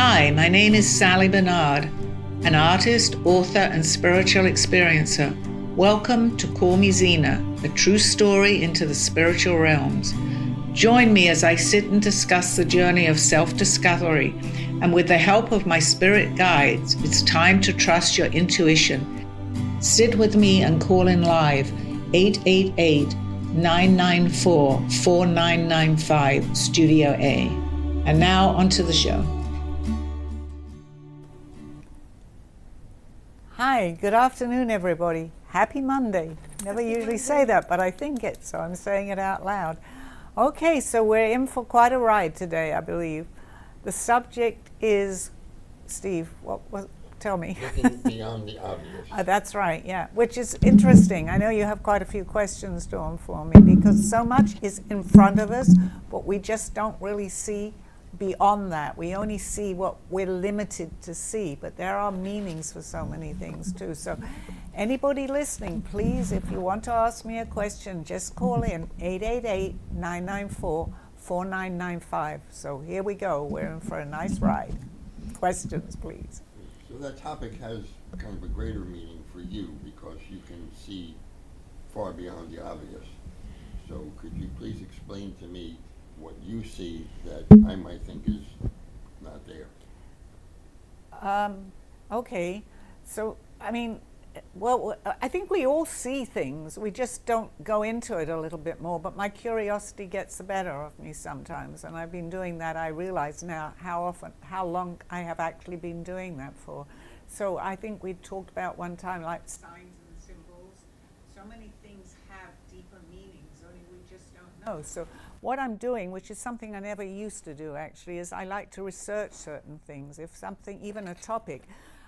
Hi, my name is Sally Barnard, an artist, author, and spiritual experiencer. Welcome to Call Me Zena, a true story into the spiritual realms. Join me as I sit and discuss the journey of self-discovery, and with the help of my spirit guides, it's time to trust your intuition. Sit with me and call in live 888-994-4995 Studio A. And now onto the show. Hi, good afternoon, everybody. Happy Monday. Never usually say that, but I think it, so I'm saying it out loud. Okay, so we're in for quite a ride today, I believe. The subject is, Steve, tell me. Looking beyond the obvious. That's right, yeah, which is interesting. I know you have quite a few questions, Dawn, for me, because so much is in front of us, but we just don't really see beyond that. We only see what we're limited to see, but there are meanings for so many things too. So anybody listening, please, if you want to ask me a question, just call in 888-994-4995. So here we go. We're in for a nice ride. Questions, please. So that topic has kind of a greater meaning for you because you can see far beyond the obvious. So could you please explain to me what you see that I might think is not there? Okay, so I mean, well, I think we all see things. We just don't go into it a little bit more, but my curiosity gets the better of me sometimes, and I've been doing that. I realize now how long I have actually been doing that for. So I think we talked about one time, like signs and symbols. So many things have deeper meanings, only we just don't know. So what I'm doing, which is something I never used to do actually, is I like to research certain things. If something, even a topic,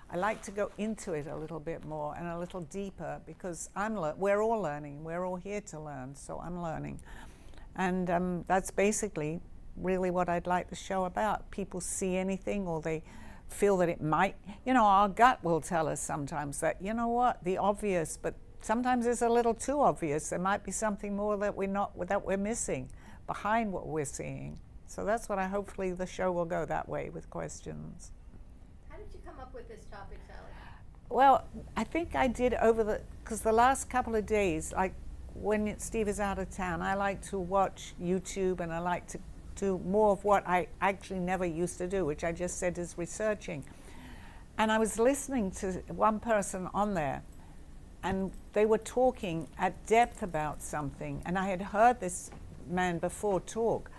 I like to go into it a little bit more and a little deeper, because we're all learning. We're all here to learn, so I'm learning. And that's basically really what I'd like the show about. People see anything, or they feel that it might, our gut will tell us sometimes that, the obvious, but sometimes it's a little too obvious. There might be something more that we're missing behind what we're seeing. So that's what hopefully the show will go that way with questions. How did you come up with this topic, Sally? Well, I think I did because the last couple of days, like when Steve is out of town, I like to watch YouTube, and I like to do more of what I actually never used to do, which I just said is researching. And I was listening to one person on there, and they were talking at depth about something, and I had heard this man before talk,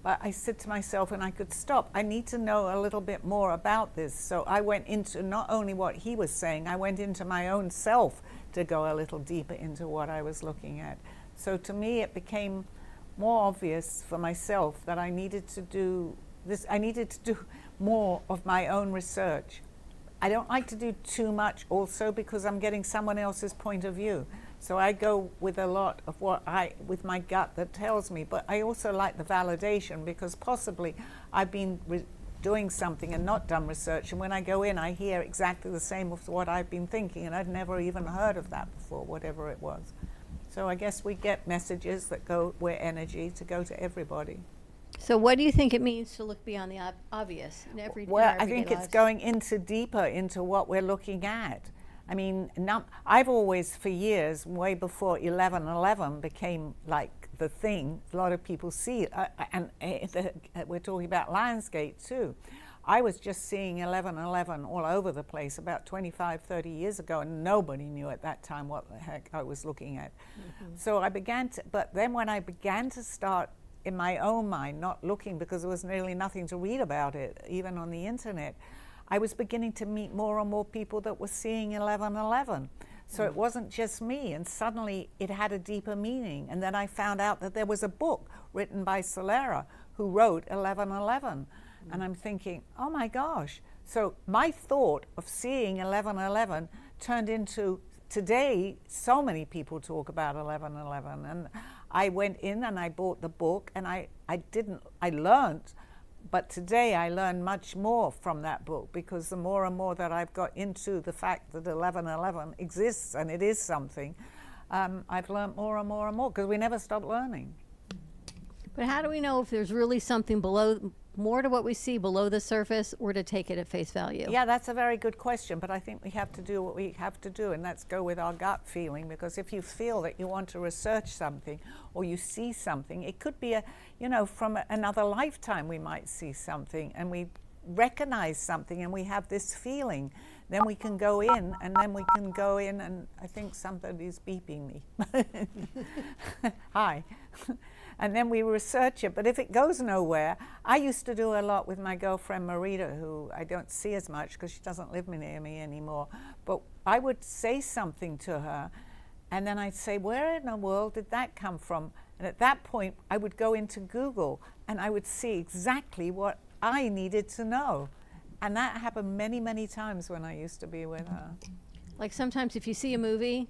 but I said to myself, and I could stop, I need to know a little bit more about this. So I went into not only what he was saying, I went into my own self to go a little deeper into what I was looking at. So to me it became more obvious for myself that I needed to do this. I needed to do more of my own research. I don't like to do too much also, because I'm getting someone else's point of view. So I go with a lot of with my gut that tells me, but I also like the validation, because possibly I've been doing something and not done research, and when I go in, I hear exactly the same of what I've been thinking, and I'd never even heard of that before, whatever it was. So I guess we get messages that we're energy to go to everybody. So what do you think it means to look beyond the obvious in Well, I think it's going deeper into what we're looking at. I mean, I've always, for years, way before 11/11 became like the thing, a lot of people see it, and we're talking about Lionsgate too. I was just seeing 11/11 all over the place about 25, 30 years ago, and nobody knew at that time what the heck I was looking at. Mm-hmm. So but then when I began to start in my own mind, not looking, because there was nearly nothing to read about it, even on the internet, I was beginning to meet more and more people that were seeing 11/11. So it wasn't just me, and suddenly it had a deeper meaning. And then I found out that there was a book written by Solera who wrote 11/11. And I'm thinking, oh my gosh. So my thought of seeing 11/11 turned into, today, so many people talk about 11/11. And I went in and I bought the book, and I learned. But today I learn much more from that book, because the more and more that I've got into the fact that 11/11 exists and it is something, I've learned more and more and more, because we never stop learning. But how do we know if there's really something below more to what we see below the surface or to take it at face value? Yeah, that's a very good question, but I think we have to do what we have to do, and that's go with our gut feeling, because if you feel that you want to research something or you see something, it could be from another lifetime we might see something and we recognize something and we have this feeling. Then we can go in, and I think somebody's beeping me. Hi. And then we research it. But if it goes nowhere, I used to do a lot with my girlfriend Marita, who I don't see as much because she doesn't live near me anymore. But I would say something to her, and then I'd say, where in the world did that come from? And at that point, I would go into Google, and I would see exactly what I needed to know. And that happened many, many times when I used to be with her. Like sometimes if you see a movie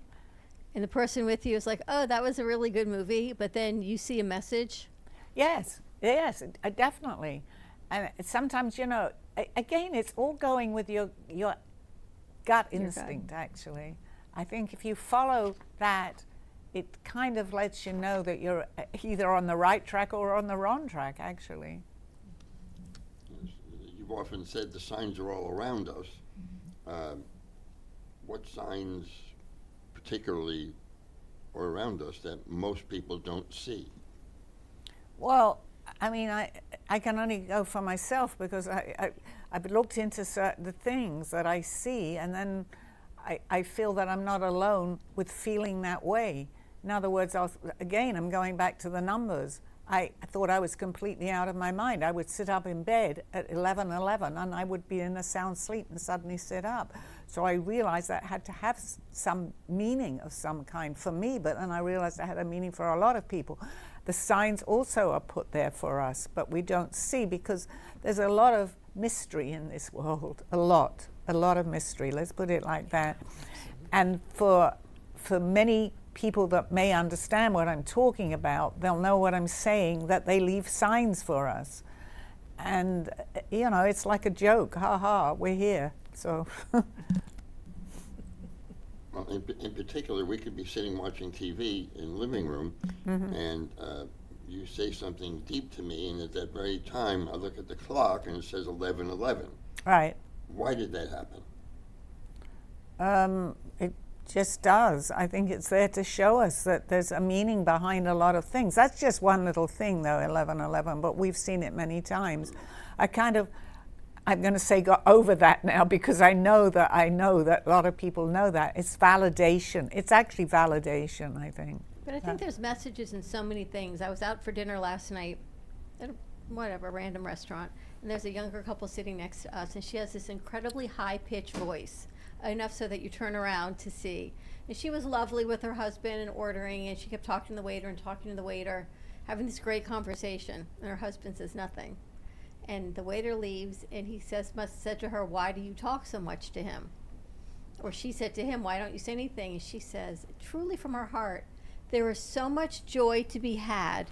and the person with you is like, oh, that was a really good movie, but then you see a message. Yes, definitely. And sometimes, again, it's all going with your gut instinct, actually. I think if you follow that, it kind of lets you know that you're either on the right track or on the wrong track, actually. You've often said the signs are all around us. What signs particularly are around us that most people don't see? Well, I mean, I can only go for myself, because I've looked into certain things that I see, and then I feel that I'm not alone with feeling that way. In other words, I'm going back to the numbers. I thought I was completely out of my mind. I would sit up in bed at 11:11 and I would be in a sound sleep and suddenly sit up. So I realized that had to have some meaning of some kind for me, but then I realized it had a meaning for a lot of people. The signs also are put there for us, but we don't see, because there's a lot of mystery in this world, a lot of mystery, let's put it like that. And for many people that may understand what I'm talking about, they'll know what I'm saying, that they leave signs for us. And, it's like a joke, ha ha, we're here, so. Well, in particular, we could be sitting watching TV in the living room, and you say something deep to me, and at that very time, I look at the clock, and it says 11:11. Right. Why did that happen? It just does. I think it's there to show us that there's a meaning behind a lot of things. That's just one little thing, though, 11:11, but we've seen it many times. I'm going to say got over that now, because I know that a lot of people know that. It's validation. It's actually validation, I think. But I think there's messages in so many things. I was out for dinner last night at a random restaurant, and there's a younger couple sitting next to us, and she has this incredibly high-pitched voice, enough so that you turn around to see. And she was lovely with her husband and ordering, and she kept talking to the waiter, having this great conversation, and her husband says nothing. And the waiter leaves, and he must have said to her, why do you talk so much to him? Or she said to him, why don't you say anything? And she says, truly from her heart, there is so much joy to be had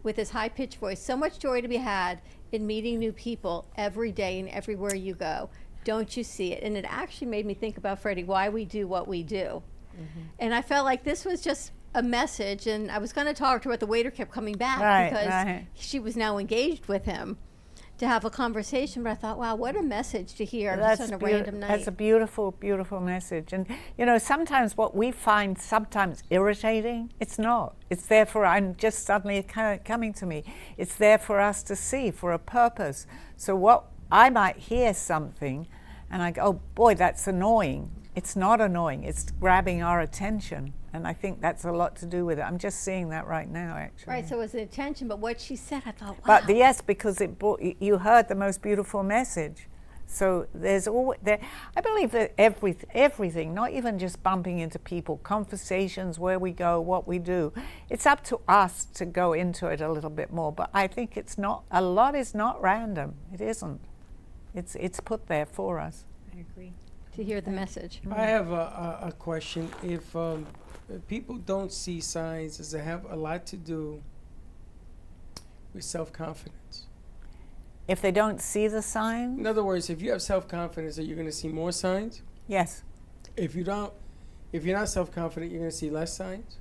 with this high-pitched voice, so much joy to be had in meeting new people every day and everywhere you go. Don't you see it? And it actually made me think about, Freddie, why we do what we do. And I felt like this was just a message, and I was going to talk to her, but the waiter kept coming back because she was now engaged with him to have a conversation. But I thought, wow, what a message to hear just on a random night. That's a beautiful, beautiful message. And, sometimes what we find sometimes irritating, it's not. It's there I'm just suddenly coming to me. It's there for us to see, for a purpose. So what I might hear something, and I go, oh boy, that's annoying. It's not annoying. It's grabbing our attention. And I think that's a lot to do with it. I'm just seeing that right now, actually. Right, so it was the attention, but what she said, I thought, wow. But yes, because you heard the most beautiful message. So there's always there. I believe that everything, not even just bumping into people, conversations, where we go, what we do, it's up to us to go into it a little bit more. But I think a lot is not random. It isn't. It's put there for us. I agree. To hear the message. I have a question. If people don't see signs, does it have a lot to do with self-confidence? If they don't see the sign? In other words, if you have self-confidence, are you going to see more signs? Yes. If you're not self-confident, you're going to see less signs?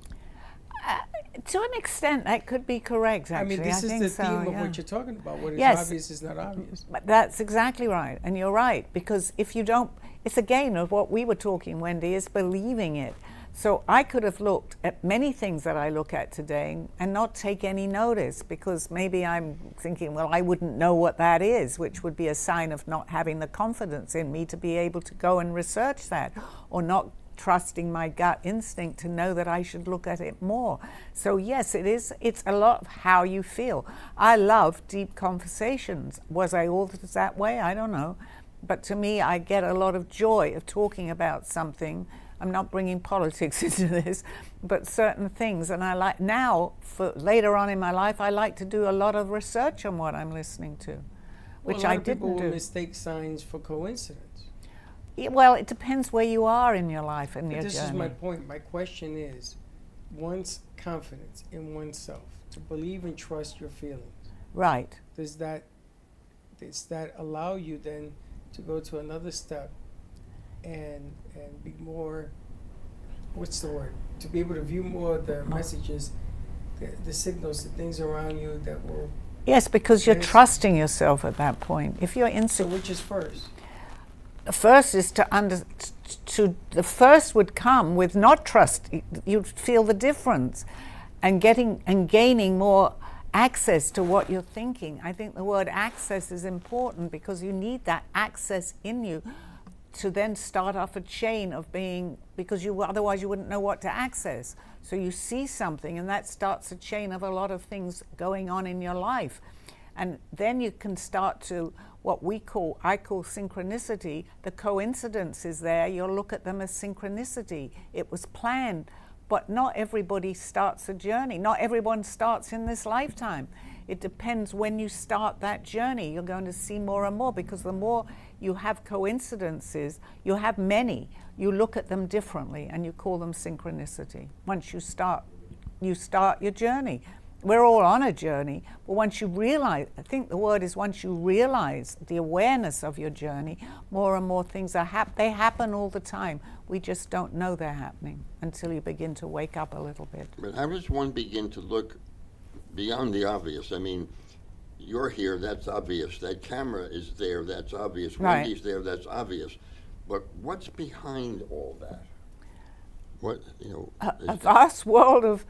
To an extent, that could be correct, I actually. mean, this is think the so, theme of yeah. what you're talking about. What is Yes. obvious is not obvious. But that's exactly right, and you're right, because if you don't, it's again of what we were talking, Wendy, is believing it. So I could have looked at many things that I look at today and not take any notice, because maybe I'm thinking, well, I wouldn't know what that is, which would be a sign of not having the confidence in me to be able to go and research that, or not trusting my gut instinct to know that I should look at it more. So yes, it's a lot of how you feel. I love deep conversations. Was I always that way? I don't know. But to me, I get a lot of joy of talking about something. I'm not bringing politics into this, but certain things. And I like now, for later on in my life, I like to do a lot of research on what I'm listening to, which I didn't People do. will mistake signs for coincidence. Yeah, well, it depends where you are in your life and your This journey. is my point. My question is, one's confidence in oneself, to believe and trust your feelings. Right. Does that allow you then to go to another step and be more, what's the word? To be able to view more of the messages, the signals, the things around you that will. Yes, because you're Yes. trusting yourself at that point. If you're So insecure, which is first? the first is the first would come with not trust. You'd feel the difference, and gaining more access to what you're thinking. I think the word access is important, because you need that access in you to then start off a chain of being, because otherwise you wouldn't know what to access. So you see something, and that starts a chain of a lot of things going on in your life. And then you can start to I call synchronicity. The coincidence is there. You'll look at them as synchronicity. It was planned, but not everybody starts a journey. Not everyone starts in this lifetime. It depends when you start that journey. You're going to see more and more, because the more you have coincidences, you have many, you look at them differently, and you call them synchronicity. Once you start your journey. We're all on a journey, but once you realize, I think the word is once you realize the awareness of your journey, more and more things they happen all the time. We just don't know they're happening until you begin to wake up a little bit. But how does one begin to look beyond the obvious? I mean, you're here, that's obvious. That camera is there, that's obvious. Right. Wendy's there, that's obvious. But what's behind all that? What, A vast world of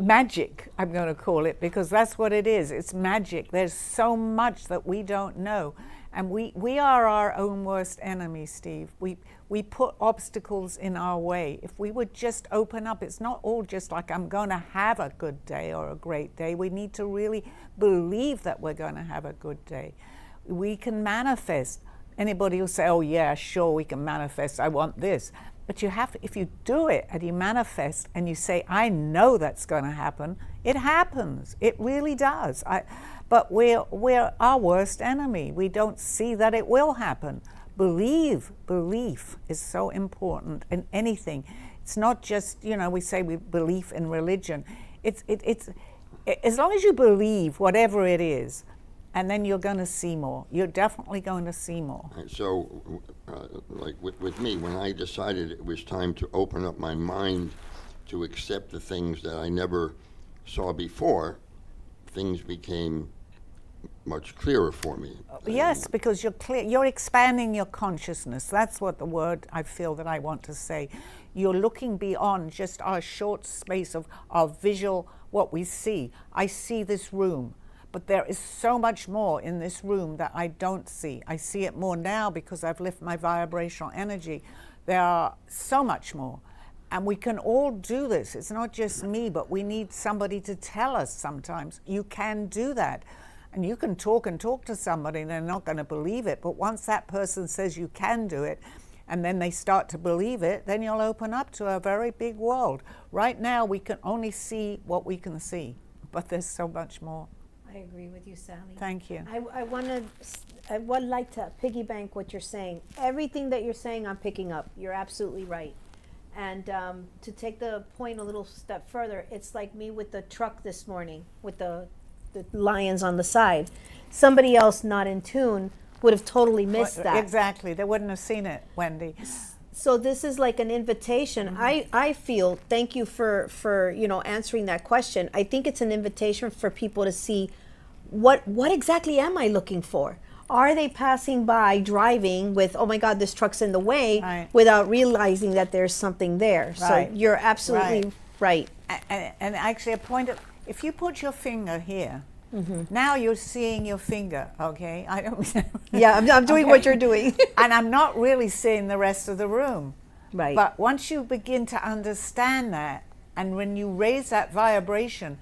magic, I'm going to call it, because that's what it is. It's magic. There's so much that we don't know, and we are our own worst enemy, Steve. We put obstacles in our way. If we would just open up, it's not all just like I'm going to have a good day or a great day. We need to really believe that we're going to have a good day. We can manifest. Anybody will say, oh yeah, sure, we can manifest, I want this. But you have to, if you do it and you manifest and you say, I know that's going to happen, it happens. It really does. But we're our worst enemy. We don't see that it will happen. Belief is so important in anything. It's not just, we say we believe in religion. It's as long as you believe whatever it is, and then you're going to see more. You're definitely going to see more. So, like with me, when I decided it was time to open up my mind to accept the things that I never saw before, things became much clearer for me. Yes, because you're expanding your consciousness. That's what the word I feel that I want to say. You're looking beyond just our short space of our visual, what we see. I see this room. But there is so much more in this room that I don't see. I see it more now because I've lifted my vibrational energy. There are so much more. And we can all do this. It's not just me, but we need somebody to tell us sometimes, you can do that. And you can talk to somebody and they're not going to believe it. But once that person says you can do it, and then they start to believe it, then you'll open up to a very big world. Right now, we can only see what we can see, but there's so much more. I agree with you, Sally. Thank you. I would like to piggyback what you're saying. Everything that you're saying, I'm picking up. You're absolutely right. And to take the point a little step further, it's like me with the truck this morning with the lions on the side. Somebody else not in tune would have totally missed that. Exactly. They wouldn't have seen it, Wendy. So this is like an invitation. I feel, thank you for answering that question. I think it's an invitation for people to see what exactly am I looking for? Are they passing by driving with, oh my God, this truck's in the way, Right. without realizing that there's something there? Right. So you're absolutely right. And actually, a point of, if you put your finger here, now you're seeing your finger, okay? I don't. Yeah, I'm doing what you're doing. And I'm not really seeing the rest of the room. Right. But once you begin to understand that, and when you raise that vibration,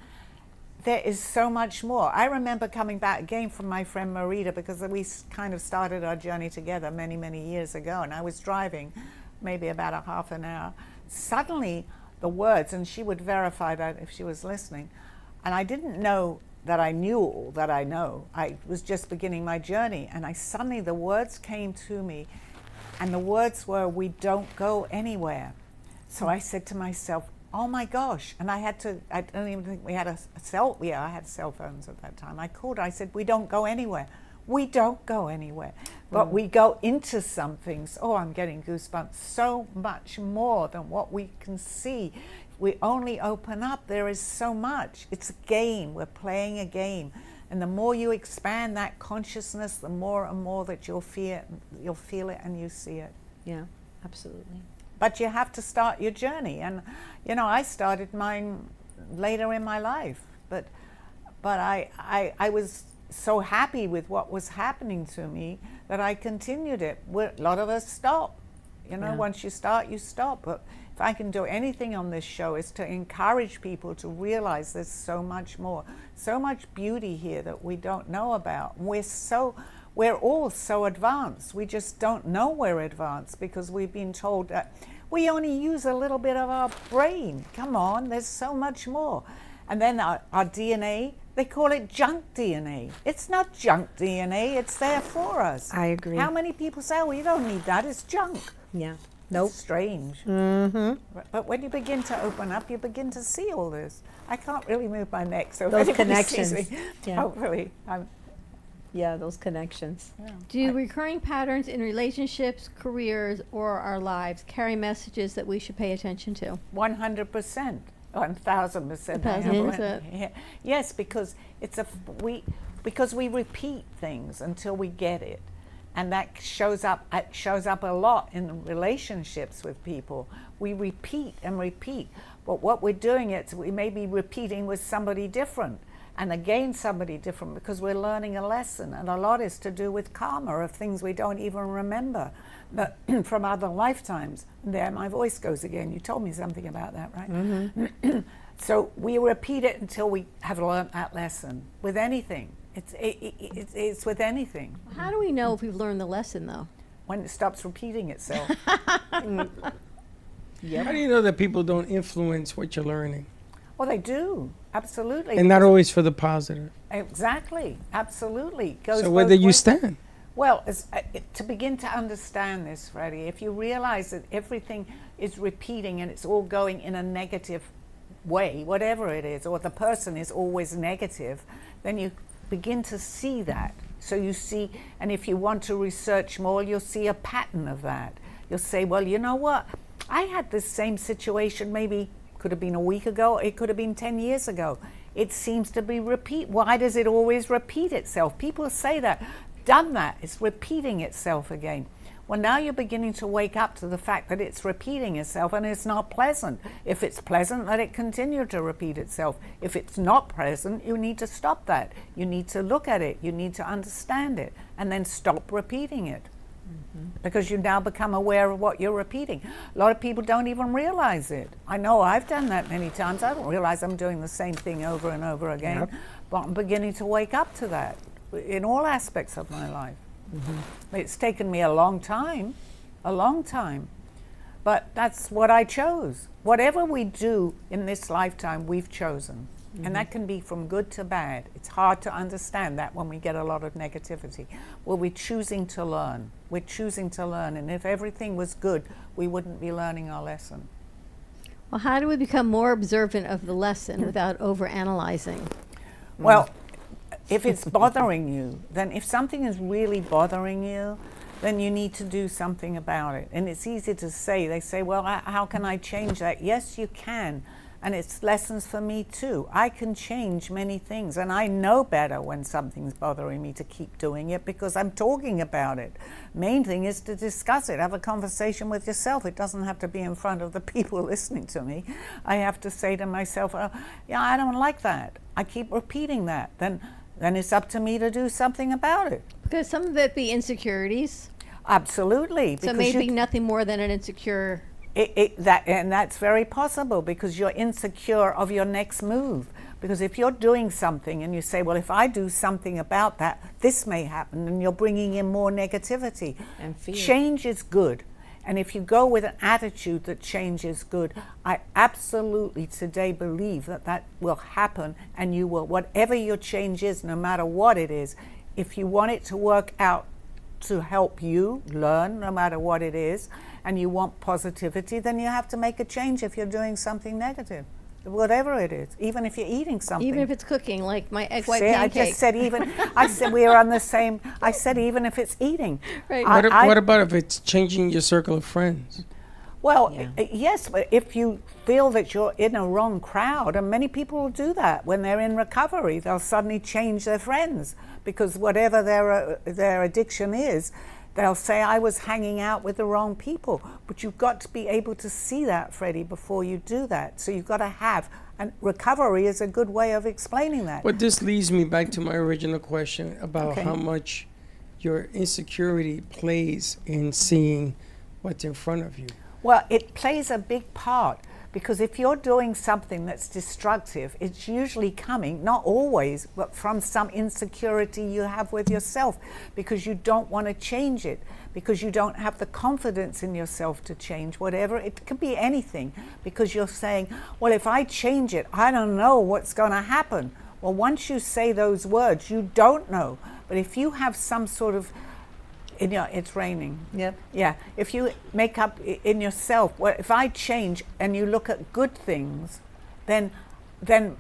there is so much more. I remember coming back again from my friend Marita, because we kind of started our journey together many, many years ago, and I was driving maybe about a half an hour. Suddenly, the words, and she would verify that if she was listening, and I didn't know that I knew all that I know. I was just beginning my journey, and suddenly the words came to me, and the words were, "We don't go anywhere." So I said to myself, oh my gosh. And I don't even think we had I had cell phones at that time. I called, I said, "We don't go anywhere. We don't go anywhere. But we go into some things." Oh, I'm getting goosebumps. So much more than what we can see. We only open up, there is so much. It's a game, we're playing a game. And the more you expand that consciousness, the more and more that you'll feel it and you see it. Yeah, absolutely. But you have to start your journey. And, I started mine later in my life. But I was so happy with what was happening to me that I continued it. A lot of us stop. Once you start, you stop. But if I can do anything on this show, is to encourage people to realize there's so much more, so much beauty here that we don't know about. We're all so advanced. We just don't know we're advanced because we've been told that we only use a little bit of our brain. Come on, there's so much more. And then our DNA, they call it junk DNA. It's not junk DNA, it's there for us. I agree. How many people say, "Oh, you don't need that, it's junk"? Yeah. Nope. It's strange. Mm-hmm. But when you begin to open up, you begin to see all this. I can't really move my neck, so Those if anybody sees connections. me, Yeah. hopefully. Yeah, those connections. Do recurring patterns in relationships, careers, or our lives carry messages that we should pay attention to? 100%, 1,000%. 1,000%. Yeah. Yes, because because we repeat things until we get it, and that shows up. It shows up a lot in relationships with people. We repeat and repeat, but what we're doing is we may be repeating with somebody different, and again somebody different, because we're learning a lesson, and a lot is to do with karma of things we don't even remember, but from other lifetimes. There, my voice goes again. You told me something about that, right? Mm-hmm. So we repeat it until we have learned that lesson. With anything, it's with anything. How do we know if we've learned the lesson, though? When it stops repeating itself. How do you know that people don't influence what you're learning? Well, they do, absolutely. And not always for the positive. Exactly, absolutely. Goes So where both do you ways. stand? Well, to begin to understand this, Freddie, if you realize that everything is repeating and it's all going in a negative way, whatever it is, or the person is always negative, then you begin to see that. So you see, and if you want to research more, you'll see a pattern of that. You'll say, well, you know what? I had this same situation maybe could have been a week ago, it could have been 10 years ago. It seems to be repeat. Why does it always repeat itself? People say that, done that, it's repeating itself again. Well, now you're beginning to wake up to the fact that it's repeating itself and it's not pleasant. If it's pleasant, let it continue to repeat itself. If it's not pleasant, you need to stop that. You need to look at it, you need to understand it, and then stop repeating it. Because you now become aware of what you're repeating. A lot of people don't even realize it. I know I've done that many times. I don't realize I'm doing the same thing over and over again. Yep. But I'm beginning to wake up to that in all aspects of my life. It's taken me a long time. But that's what I chose. Whatever we do in this lifetime, we've chosen. And that can be from good to bad. It's hard to understand that when we get a lot of negativity. Well, we're choosing to learn. We're choosing to learn. And if everything was good, we wouldn't be learning our lesson. Well, how do we become more observant of the lesson without overanalyzing? Well, if it's bothering you, then if something is really bothering you, then you need to do something about it. And it's easy to say. They say, well, how can I change that? Yes, you can. And it's lessons for me too. I can change many things, and I know better when something's bothering me to keep doing it because I'm talking about it. Main thing is to discuss it. Have a conversation with yourself. It doesn't have to be in front of the people listening to me. I have to say to myself, oh, yeah, I don't like that. I keep repeating that. Then it's up to me to do something about it. Because some of it be insecurities. Absolutely. So maybe nothing more than an insecure. That's very possible because you're insecure of your next move. Because if you're doing something and you say, well, if I do something about that, this may happen, and you're bringing in more negativity. And fear. Change is good. And if you go with an attitude that change is good, I absolutely today believe that that will happen, and you will, whatever your change is, no matter what it is, if you want it to work out to help you learn, no matter what it is, and you want positivity, then you have to make a change if you're doing something negative, whatever it is, even if you're eating something. Even if it's cooking, like my egg white See, pancake. I just said even, I said we are on the same, I said even if it's eating. Right. What about if it's changing your circle of friends? Well, Yeah. yes, but if you feel that you're in a wrong crowd, and many people will do that when they're in recovery, they'll suddenly change their friends because whatever their addiction is, they'll say, I was hanging out with the wrong people. But you've got to be able to see that, Freddie, before you do that. So you've got to have, and recovery is a good way of explaining that. But this leads me back to my original question about Okay. how much your insecurity plays in seeing what's in front of you. Well, it plays a big part because if you're doing something that's destructive, it's usually coming, not always, but from some insecurity you have with yourself because you don't want to change it, because you don't have the confidence in yourself to change whatever. It could be anything because you're saying, well, if I change it, I don't know what's going to happen. Well, once you say those words, you don't know. But if you have some sort of it's raining. Yep. Yeah. If you make up in yourself, well, if I change and you look at good things, then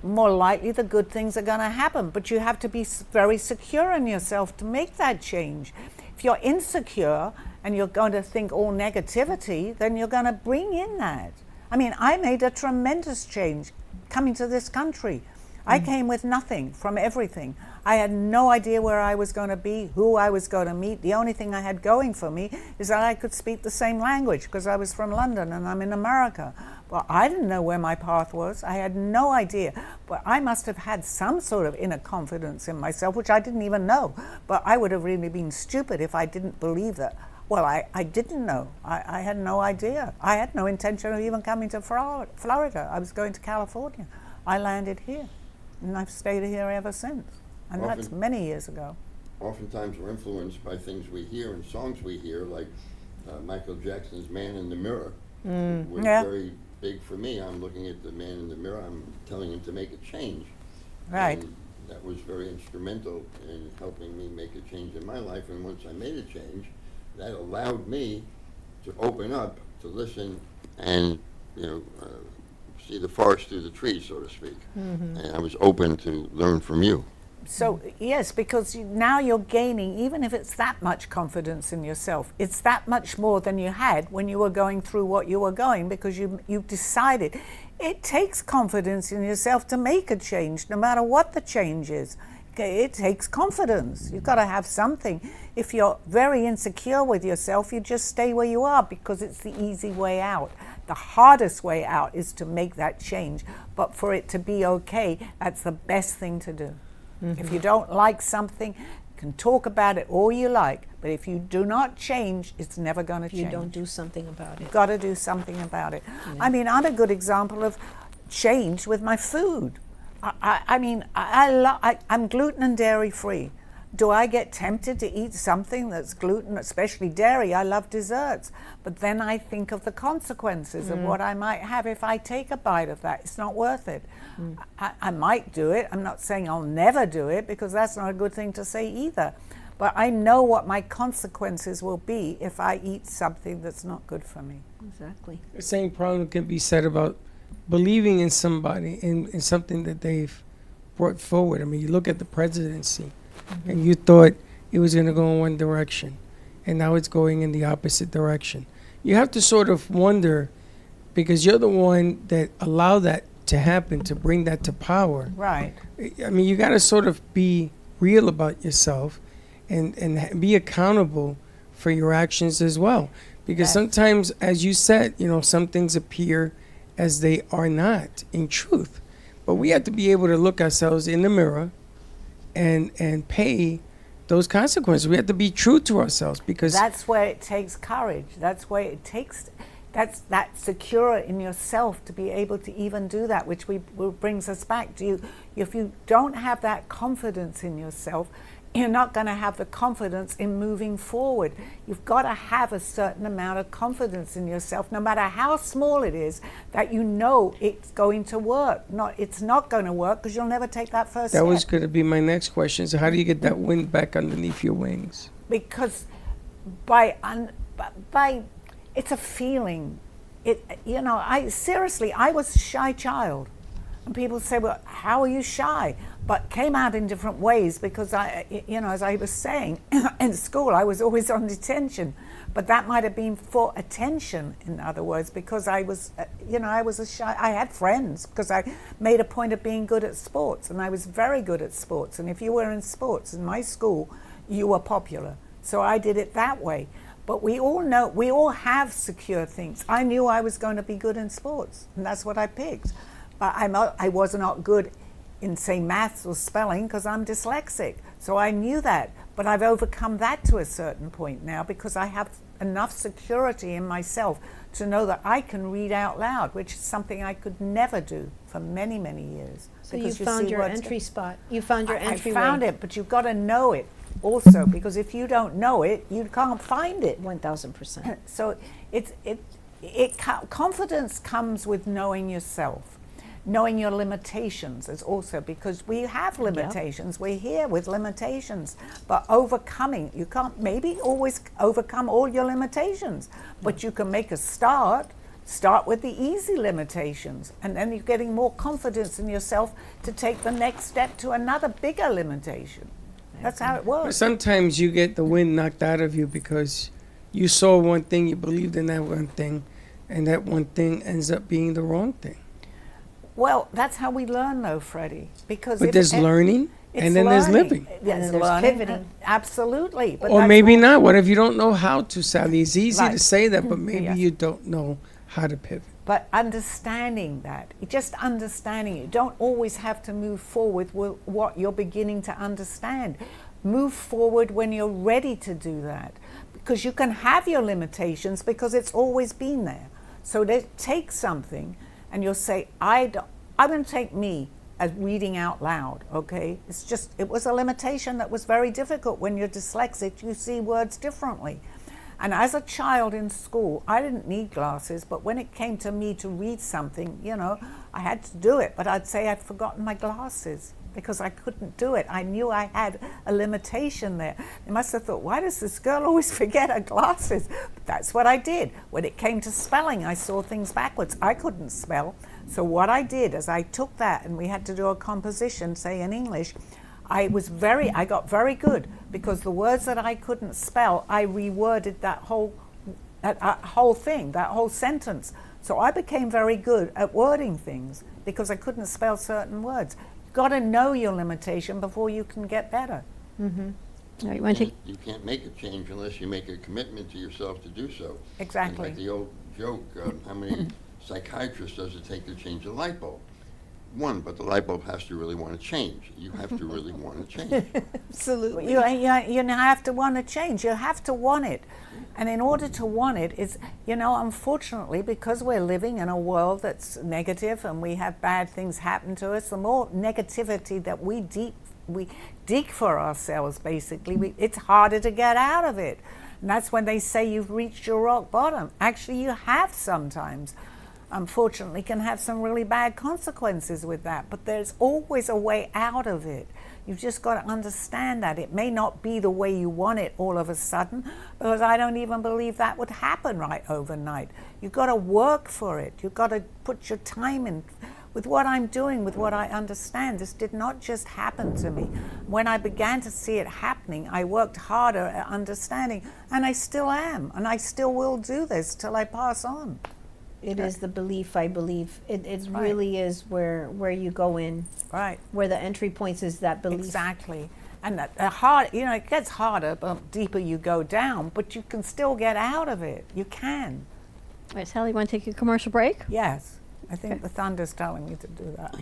more likely the good things are going to happen. But you have to be very secure in yourself to make that change. If you're insecure and you're going to think all negativity, then you're going to bring in that. I mean, I made a tremendous change coming to this country. I came with nothing from everything. I had no idea where I was going to be, who I was going to meet. The only thing I had going for me is that I could speak the same language because I was from London and I'm in America. Well, I didn't know where my path was. I had no idea. But I must have had some sort of inner confidence in myself, which I didn't even know. But I would have really been stupid if I didn't believe that. Well, I didn't know. I had no idea. I had no intention of even coming to Florida. I was going to California. I landed here. And I've stayed here ever since. And that's many years ago. Oftentimes we're influenced by things we hear and songs we hear, like Michael Jackson's Man in the Mirror was very big for me. I'm looking at the man in the mirror, I'm telling him to make a change. Right. And that was very instrumental in helping me make a change in my life. And once I made a change, that allowed me to open up, to listen, and see the forest through the trees, so to speak. Mm-hmm. And I was open to learn from you. So, yes, because now you're gaining, even if it's that much confidence in yourself, it's that much more than you had when you were going through what you were going, because you've decided. It takes confidence in yourself to make a change, no matter what the change is. Okay, it takes confidence. You've got to have something. If you're very insecure with yourself, you just stay where you are because it's the easy way out. The hardest way out is to make that change. But for it to be okay, that's the best thing to do. Mm-hmm. If you don't like something, you can talk about it all you like. But if you do not change, it's never going to change. You don't do something about it. You've got to do something about it. Yeah. I mean, I'm a good example of change with my food. I'm gluten and dairy free. Do I get tempted to eat something that's gluten, especially dairy? I love desserts. But then I think of the consequences of what I might have if I take a bite of that. It's not worth it. I might do it. I'm not saying I'll never do it because that's not a good thing to say either. But I know what my consequences will be if I eat something that's not good for me. Exactly. The same problem can be said about believing in somebody, in something that they've brought forward. I mean, you look at the presidency. Mm-hmm. And you thought it was going to go in one direction. and now it's going in the opposite direction. You have to sort of wonder, because you're the one that allowed that to happen, to bring that to power. Right. I mean, you got to sort of be real about yourself and be accountable for your actions as well. Because Yes. sometimes, as you said, some things appear as they are not in truth. But we have to be able to look ourselves in the mirror and pay those consequences. We have to be true to ourselves, because That's where it takes courage. That's where it takes, that secure in yourself to be able to even do that, which brings us back to you. If you don't have that confidence in yourself, you're not going to have the confidence in moving forward. You've got to have a certain amount of confidence in yourself, no matter how small it is, that you know it's going to work. It's not going to work because you'll never take that first step. that was going to be my next question. So how do you get that wind back underneath your wings? Because it's a feeling. I was a shy child. And people say, well, how are you shy? But came out in different ways because as I was saying, in school, I was always on detention. But that might have been for attention, in other words, because I was a shy, I had friends because I made a point of being good at sports, and I was very good at sports. And if you were in sports in my school, you were popular. So I did it that way. But we all have secure things. I knew I was going to be good in sports, and that's what I picked. But I was not good in, say, maths or spelling because I'm dyslexic. So I knew that. But I've overcome that to a certain point now because I have enough security in myself to know that I can read out loud, which is something I could never do for many, many years. So you Because found see your words entry spot. You found your entryway. I found it, but you've got to know it also, because if you don't know it, you can't find it. 1,000%. So confidence comes with knowing yourself, knowing your limitations is also, because we have limitations. We're here with limitations, but overcoming, you can't maybe always overcome all your limitations, but you can make a start with the easy limitations, and then you're getting more confidence in yourself to take the next step to another bigger limitation. That's how it But works. sometimes you get the wind knocked out of you because you saw one thing, you believed in that one thing, and that one thing ends up being the wrong thing. Well, that's how we learn, though, Freddie. Because But there's learning, it's and then there's learning. living. There's And then there's learning, pivoting. Absolutely. But Or that's maybe all- not. What if you don't know how to, Sally? It's easy to Right. say that, but maybe Yes. you don't know how to pivot. But understanding that, just understanding, you don't always have to move forward with what you're beginning to understand. Move forward when you're ready to do that, because you can have your limitations because it's always been there. So take something and you'll say, I'm going to take me as reading out loud, okay? It was a limitation that was very difficult. When you're dyslexic, you see words differently. And as a child in school, I didn't need glasses, but when it came to me to read something, I had to do it. But I'd say I'd forgotten my glasses because I couldn't do it. I knew I had a limitation there. They must have thought, why does this girl always forget her glasses? But that's what I did. When it came to spelling, I saw things backwards. I couldn't spell. So what I did is I took that, and we had to do a composition, say in English. I got very good because the words that I couldn't spell, I reworded that whole thing, that whole sentence. So I became very good at wording things because I couldn't spell certain words. You've got to know your limitation before you can get better. All right, you want to take, You can't make a change unless you make a commitment to yourself to do so. Exactly. Like the old joke, how many psychiatrists does it take to change a light bulb? One, but the light bulb has to really want to change. You have to really want to change. Absolutely. You have to want to change. You have to want it. And in order to want it, unfortunately, because we're living in a world that's negative and we have bad things happen to us, the more negativity that we dig for ourselves, basically, it's harder to get out of it. And that's when they say you've reached your rock bottom. Actually, you have sometimes. Unfortunately, can have some really bad consequences with that, but there's always a way out of it. You've just got to understand that it may not be the way you want it all of a sudden, because I don't even believe that would happen right overnight. You've got to work for it. You've got to put your time in with what I'm doing, with what I understand. This did not just happen to me. When I began to see it happening, I worked harder at understanding, and I still am, and I still will do this till I pass on. It is the belief, I believe. It Right. really is where you go in, Right. where the entry points is that belief. Exactly. And the hard, it gets harder the deeper you go down, but you can still get out of it. You can. All right, Sally, you want to take a commercial break? Yes. I think the thunder's telling me to do that.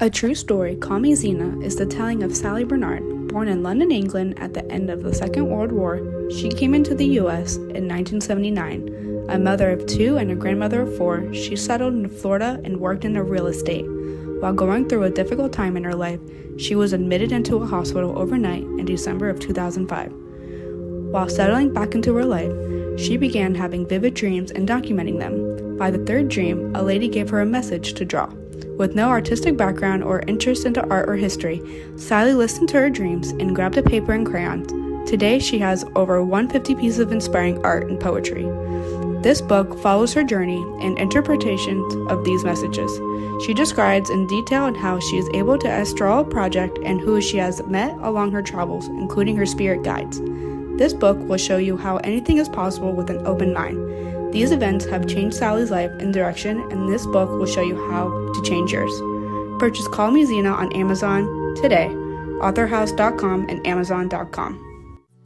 A true story, Call Me Zena, is the telling of Sally Barnard. Born in London, England at the end of the Second World War, she came into the U.S. in 1979. A mother of 2 and a grandmother of 4, she settled in Florida and worked in real estate. While going through a difficult time in her life, she was admitted into a hospital overnight in December of 2005. While settling back into her life, she began having vivid dreams and documenting them. By the 3rd dream, a lady gave her a message to draw. With no artistic background or interest into art or history, Sally listened to her dreams and grabbed a paper and crayons. Today, she has over 150 pieces of inspiring art and poetry. This book follows her journey and interpretations of these messages. She describes in detail on how she is able to astral a project and who she has met along her travels, including her spirit guides. This book will show you how anything is possible with an open mind. These events have changed Sally's life and direction, and this book will show you how to change yours. Purchase Call Me Zena on Amazon today, authorhouse.com and amazon.com.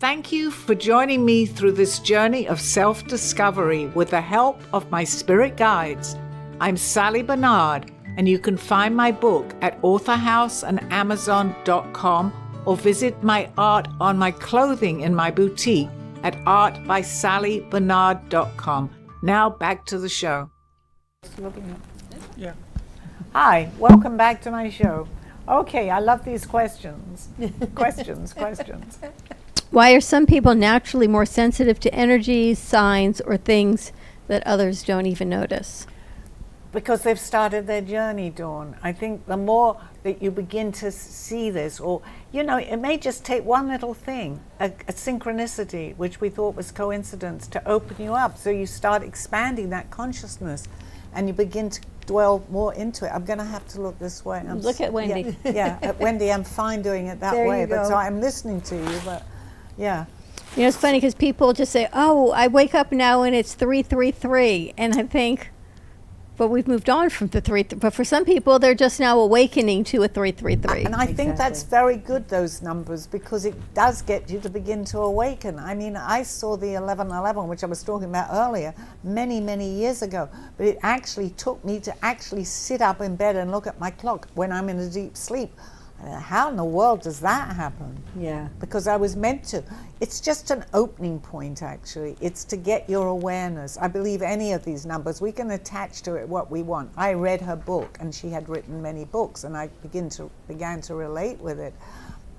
Thank you for joining me through this journey of self-discovery with the help of my spirit guides. I'm Sally Barnard, and you can find my book at authorhouse and amazon.com or visit my art on my clothing in my boutique at artbysallybarnard.com. Now back to the show. Yeah. Hi, welcome back to my show. Okay, I love these questions. questions. Why are some people naturally more sensitive to energies, signs, or things that others don't even notice? Because they've started their journey, Dawn. I think the more that you begin to see this, or, it may just take one little thing, a synchronicity, which we thought was coincidence, to open you up. So you start expanding that consciousness and you begin to dwell more into it. I'm going to have to look this way. Look at Wendy. Yeah, at Wendy, I'm fine doing it that There way. you But go. so I'm listening to you, but yeah. It's funny because people just say, "Oh, I wake up now and it's 333," and I think, but we've moved on from the 3. But for some people, they're just now awakening to a 333. And I think that's Exactly. very good, those numbers, because it does get you to begin to awaken. I mean, I saw the 1111, which I was talking about earlier, many, many years ago. But it actually took me to actually sit up in bed and look at my clock when I'm in a deep sleep. How in the world does that happen? Yeah. Because I was meant to. It's just an opening point, actually. It's to get your awareness. I believe any of these numbers, we can attach to it what we want. I read her book, and she had written many books, and I began to relate with it.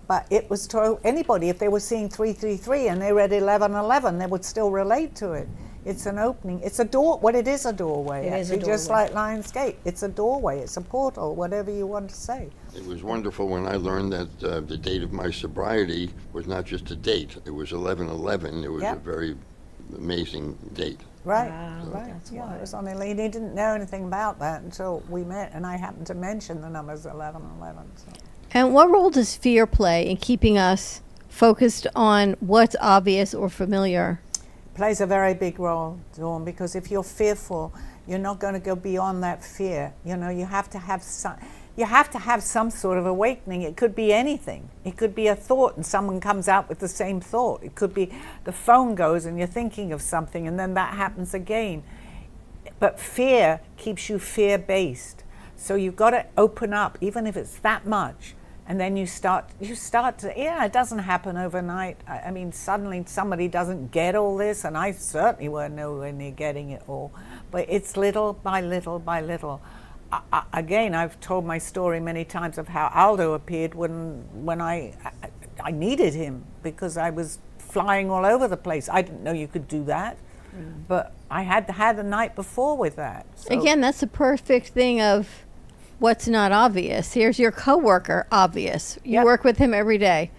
But it was to anybody, if they were seeing 333 and they read 1111, they would still relate to it. It's an opening. It's a door. What it is a doorway. It is a actually, just doorway. like Lion's Gate. It's a doorway. It's a portal. Whatever you want to say. It was wonderful when I learned that the date of my sobriety was not just a date. It was 11/11. It was Yep. a very amazing date. Right, Wow, right. that's Yeah, why. it was on the lead. He didn't know anything about that until we met, and I happened to mention the numbers 11/11. So. And what role does fear play in keeping us focused on what's obvious or familiar? Plays a very big role, Dawn, because if you're fearful, you're not going to go beyond that fear. You have to have some sort of awakening. It could be anything. It could be a thought and someone comes out with the same thought. It could be the phone goes and you're thinking of something and then that happens again. But fear keeps you fear-based. So you've got to open up, even if it's that much. And then you start to, it doesn't happen overnight. I mean, suddenly somebody doesn't get all this, and I certainly weren't nowhere near getting it all. But it's little by little by little. Again, I've told my story many times of how Aldo appeared when I needed him, because I was flying all over the place. I didn't know you could do that, but I had the night before with that. So. Again, that's the perfect thing of what's not obvious. Here's your coworker, obvious. You Yep. work with him every day,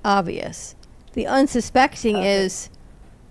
obvious. The unsuspecting is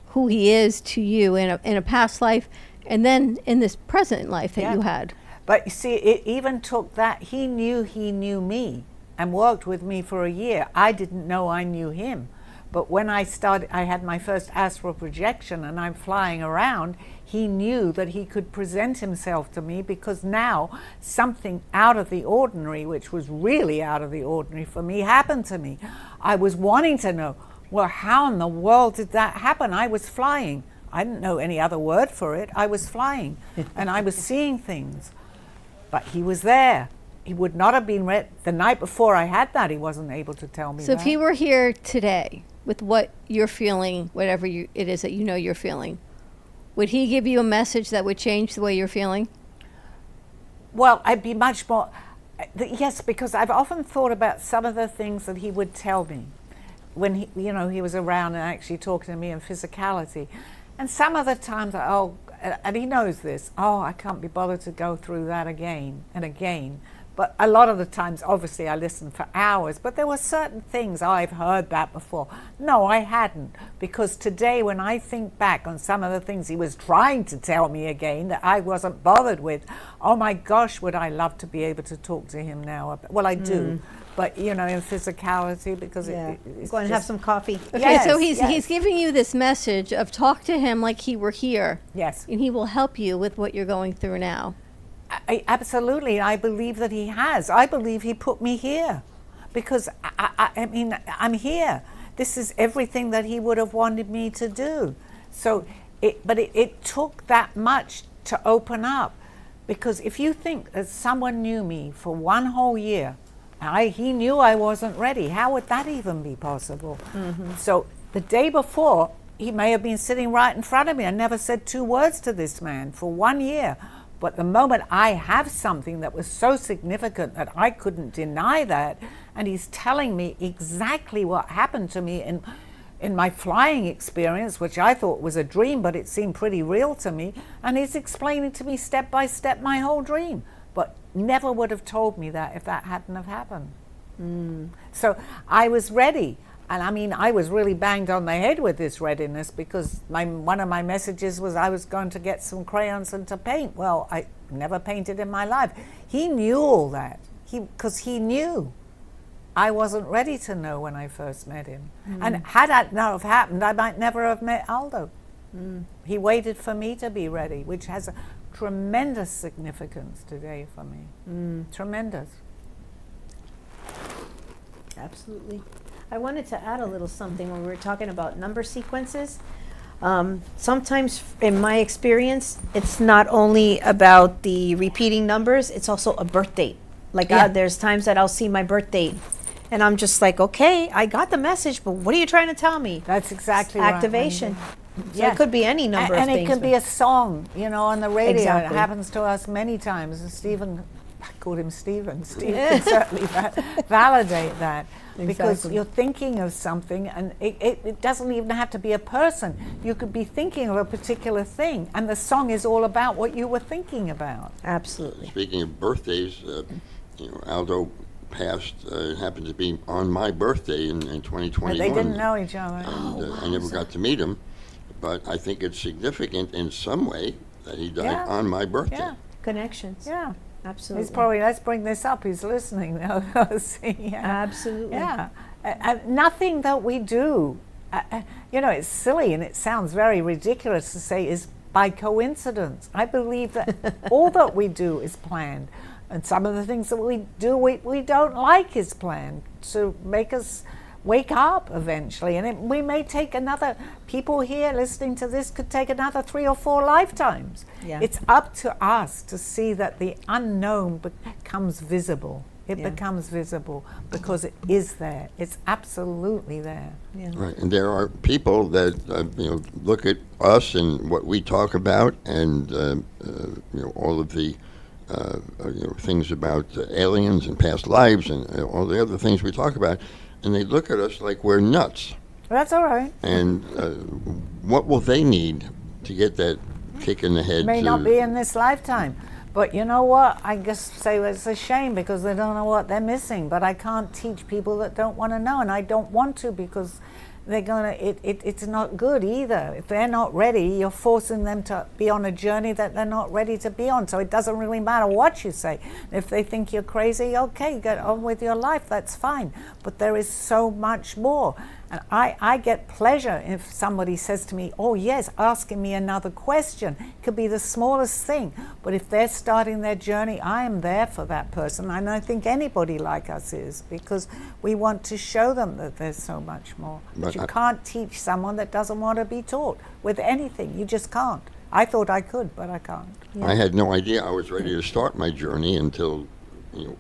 who he is to you in a past life, and then in this present life that Yeah. you had. But you see, it even took that. He knew me and worked with me for a year. I didn't know I knew him. But when I had my first astral projection and I'm flying around, he knew that he could present himself to me, because now something out of the ordinary, which was really out of the ordinary for me, happened to me. I was wanting to know, well, how in the world did that happen? I was flying. I didn't know any other word for it. I was flying and I was seeing things. But he was there. He would not have been the night before I had that. He wasn't able to tell me So that. if he were here today with what you're feeling, whatever it is that you know you're feeling, would he give you a message that would change the way you're feeling? Well, I'd be much more, yes, because I've often thought about some of the things that he would tell me when he was around and actually talking to me in physicality. And some of the times, and he knows this, I can't be bothered to go through that again and again. But a lot of the times, obviously, I listened for hours. But there were certain things, I've heard that before. No, I hadn't. Because today, when I think back on some of the things he was trying to tell me again that I wasn't bothered with, oh my gosh, would I love to be able to talk to him now. Well, I do. But, in physicality, because it's Go and have some coffee. Okay, Yes, so he's yes. giving you this message of talk to him like he were here. Yes. And he will help you with what you're going through now. Absolutely, I believe that he has. I believe he put me here because I mean, I'm here. This is everything that he would have wanted me to do. So, it took that much to open up, because if you think that someone knew me for one whole year, he knew I wasn't ready. How would that even be possible? Mm-hmm. So the day before, he may have been sitting right in front of me. I never said 2 words to this man for 1 year. But the moment I have something that was so significant that I couldn't deny that, and he's telling me exactly what happened to me in my flying experience, which I thought was a dream, but it seemed pretty real to me, and he's explaining to me step by step my whole dream, but never would have told me that if that hadn't have happened. So I was ready. And I mean, I was really banged on the head with this readiness, because one of my messages was I was going to get some crayons and to paint. Well, I never painted in my life. He knew all that, because he knew I wasn't ready to know when I first met him. And had that not have happened, I might never have met Aldo. He waited for me to be ready, which has a tremendous significance today for me. Tremendous. Absolutely. I wanted to add a little something when we were talking about number sequences. Sometimes, in my experience, it's not only about the repeating numbers, it's also a birth date. Like, there's times that I'll see my birth date, and I'm just like, okay, I got the message, but what are you trying to tell me? That's exactly right. Activation. So Yes. it could be any number of and things. it could be a song, on the radio. Exactly. It happens to us many times. And Stephen, I called him Stephen. Steve can certainly validate that. Because Exactly. you're thinking of something, and it doesn't even have to be a person. You could be thinking of a particular thing, and the song is all about what you were thinking about. Absolutely. Speaking of birthdays, Aldo passed, happened to be on my birthday in 2021. They didn't know each other. And I never got to meet him, but I think it's significant in some way that he died Yeah. on my birthday. Yeah, Connections. yeah. Absolutely. He's probably, let's bring this up, he's listening now. See, yeah. Absolutely. Yeah, nothing that we do, it's silly and it sounds very ridiculous to say is by coincidence. I believe that all that we do is planned, and some of the things that we do we don't like is planned to make us wake up eventually, and we may take people here listening to this could take another 3 or 4 lifetimes. Yeah. It's up to us to see that the unknown becomes visible. It becomes visible because it is there. It's absolutely there. Yeah. Right, and there are people that look at us and what we talk about, and all of the things about aliens and past lives and all the other things we talk about, and they look at us like we're nuts. That's all right. And what will they need to get that kick in the head? May not be in this lifetime. But you know what? I just say it's a shame because they don't know what they're missing. But I can't teach people that don't want to know, and I don't want to, because it's not good either. If they're not ready, you're forcing them to be on a journey that they're not ready to be on. So it doesn't really matter what you say. If they think you're crazy, okay, get on with your life, that's fine. But there is so much more. And I get pleasure if somebody says to me, oh yes, asking me another question. It could be the smallest thing. But if they're starting their journey, I am there for that person. And I think anybody like us is, because we want to show them that there's so much more. But you can't teach someone that doesn't want to be taught with anything. You just can't. I thought I could, but I can't. Yeah. I had no idea I was ready to start my journey until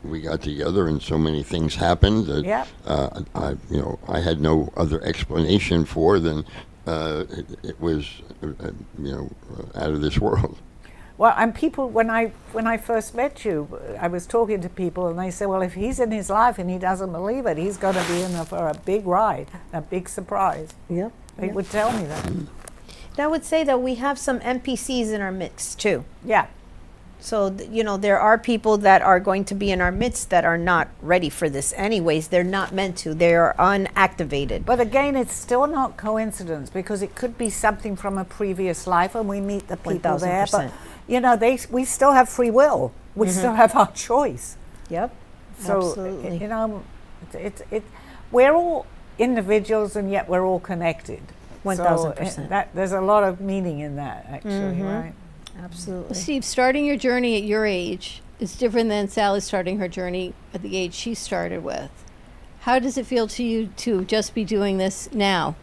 we got together and so many things happened that Yeah. I had no other explanation for than it was out of this world. Well, and people, when I first met you, I was talking to people and they said, well, if he's in his life and he doesn't believe it, he's going to be in for a big ride, a big surprise. Yep. They would tell me that. I would say that we have some NPCs in our midst too. Yeah. So, there are people that are going to be in our midst that are not ready for this anyways. They're not meant to. They are unactivated. But again, it's still not coincidence, because it could be something from a previous life and we meet the people there. But, 1000%. we still have free will. We still have our choice. Yep. So, Absolutely. we're all individuals and yet we're all connected. 1000%. So there's a lot of meaning in that, actually, right? Absolutely. Steve, starting your journey at your age is different than Sally starting her journey at the age she started with. How does it feel to you to just be doing this now?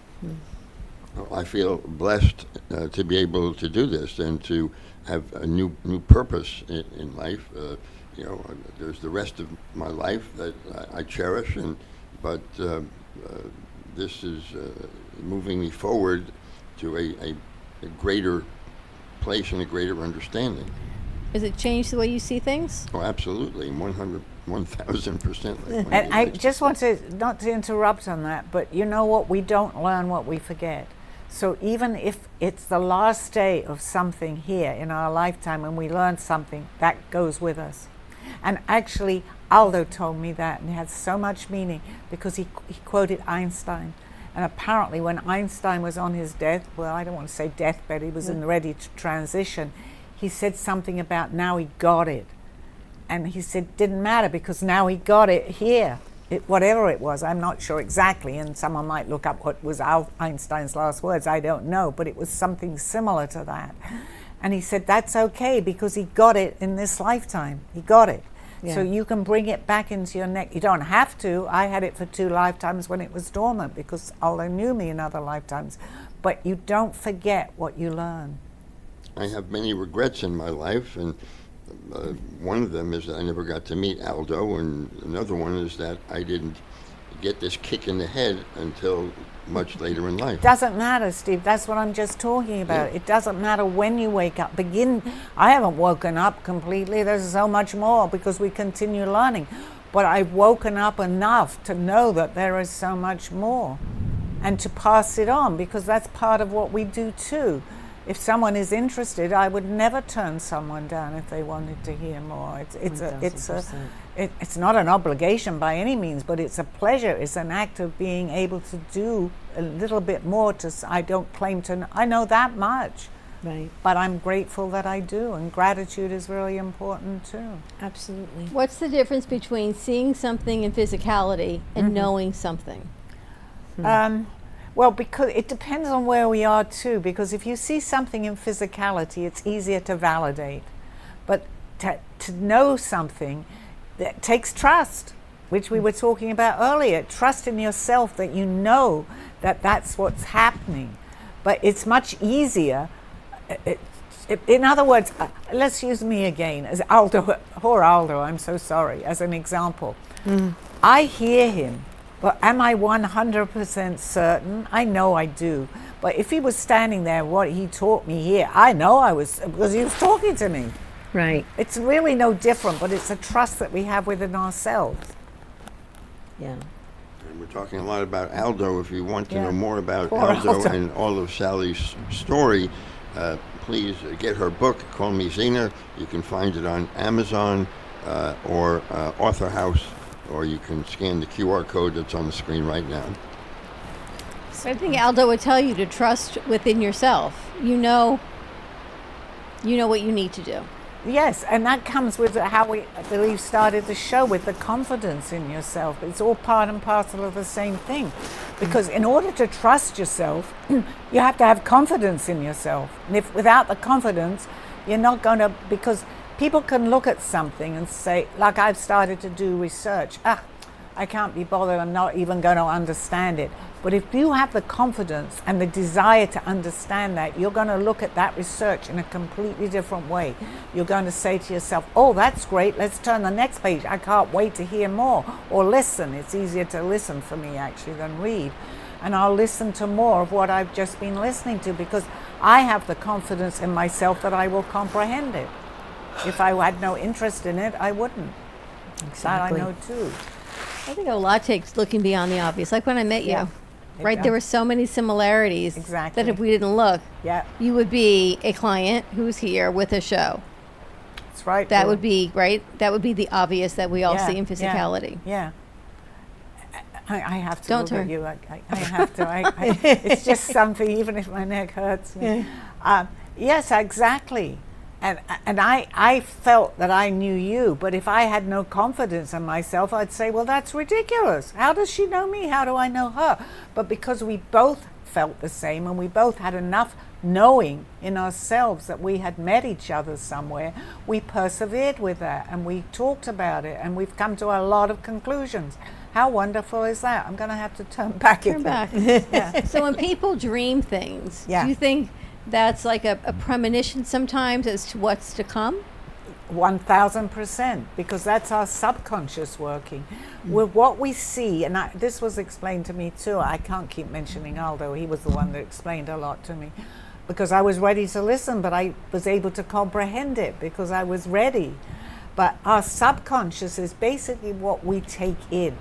I feel blessed to be able to do this and to have a new purpose in life. There's the rest of my life that I cherish, but this is moving me forward to a greater place and a greater understanding. Has it changed the way you see things? Oh, absolutely, 1000%. And I just want to, not to interrupt on that, but you know what? We don't learn what we forget. So even if it's the last day of something here in our lifetime and we learn something, that goes with us. And actually, Aldo told me that, and it had so much meaning because he quoted Einstein. And apparently when Einstein was on his I don't want to say deathbed, he was ready to transition, he said something about now he got it. And he said it didn't matter because now he got it here. Whatever it was, I'm not sure exactly, and someone might look up what was Einstein's last words, I don't know, but it was something similar to that. And he said that's okay because he got it in this lifetime. He got it. Yeah. So you can bring it back into your neck. You don't have to. I had it for 2 lifetimes when it was dormant because Allah knew me in other lifetimes. But you don't forget what you learn. I have many regrets in my life, and one of them is that I never got to meet Aldo, and another one is that I didn't get this kick in the head until much later in life. Doesn't matter, Steve. That's what I'm just talking about. Yeah. It doesn't matter when you wake up. I haven't woken up completely. There's so much more because we continue learning. But I've woken up enough to know that there is so much more and to pass it on, because that's part of what we do too. If someone is interested, I would never turn someone down if they wanted to hear more. It's not an obligation by any means, but it's a pleasure. It's an act of being able to do a little bit more. I don't claim to. I know that much, right? But I'm grateful that I do, and gratitude is really important too. Absolutely. What's the difference between seeing something in physicality and knowing something? Well, because it depends on where we are too, because if you see something in physicality, it's easier to validate. But to know something, that takes trust, which we were talking about earlier. Trust in yourself that you know that that's what's happening. But it's much easier. In other words, let's use me again as Aldo, poor Aldo, I'm so sorry, as an example. I hear him. But am I 100% certain? I know I do. But if he was standing there, what he taught me here, I know I was, because he was talking to me. Right. It's really no different, but it's a trust that we have within ourselves. Yeah. And we're talking a lot about Aldo. If you want to know more about Poor Aldo Aldo. and all of Sally's story, please get her book, Call Me Zena. You can find it on Amazon or Author House, or you can scan the QR code that's on the screen right now. But I think Aldo would tell you to trust within yourself. You know what you need to do. Yes, and that comes with how we, I believe, started the show with the confidence in yourself. It's all part and parcel of the same thing. Because in order to trust yourself, you have to have confidence in yourself. And if without the confidence, you're not going to, because people can look at something and say, like I've started to do research, I can't be bothered, I'm not even going to understand it. But if you have the confidence and the desire to understand that, you're going to look at that research in a completely different way. You're going to say to yourself, oh, that's great, let's turn the next page. I can't wait to hear more. Or listen. It's easier to listen for me, actually, than read. And I'll listen to more of what I've just been listening to because I have the confidence in myself that I will comprehend it. If I had no interest in it, I wouldn't. Exactly. That I know, too. I think a lot takes looking beyond the obvious. Like when I met you. Yeah. Right, there were so many similarities Exactly. that if we didn't look, Yeah, you would be a client who's here with a show. that's right. That Bill. would be right. That would be the obvious that we all Yeah, see in yeah, physicality. Yeah. I have to Don't look turn. at you. I have to. It's just something, even if my neck hurts me. Yes, exactly. And I felt that I knew you, but if I had no confidence in myself, I'd say, well, that's ridiculous. How does she know me? How do I know her? But because we both felt the same and we both had enough knowing in ourselves that we had met each other somewhere, we persevered with that and we talked about it and we've come to a lot of conclusions. How wonderful is that? I'm going to have to turn back. Turn back. Yeah. So when people dream things, Yeah. do you think that's like a premonition sometimes as to what's to come? 1000%, because that's our subconscious working. With what we see, and this was explained to me too. I can't keep mentioning Aldo. He was the one that explained a lot to me, because I was ready to listen, but I was able to comprehend it because I was ready. But our subconscious is basically what we take in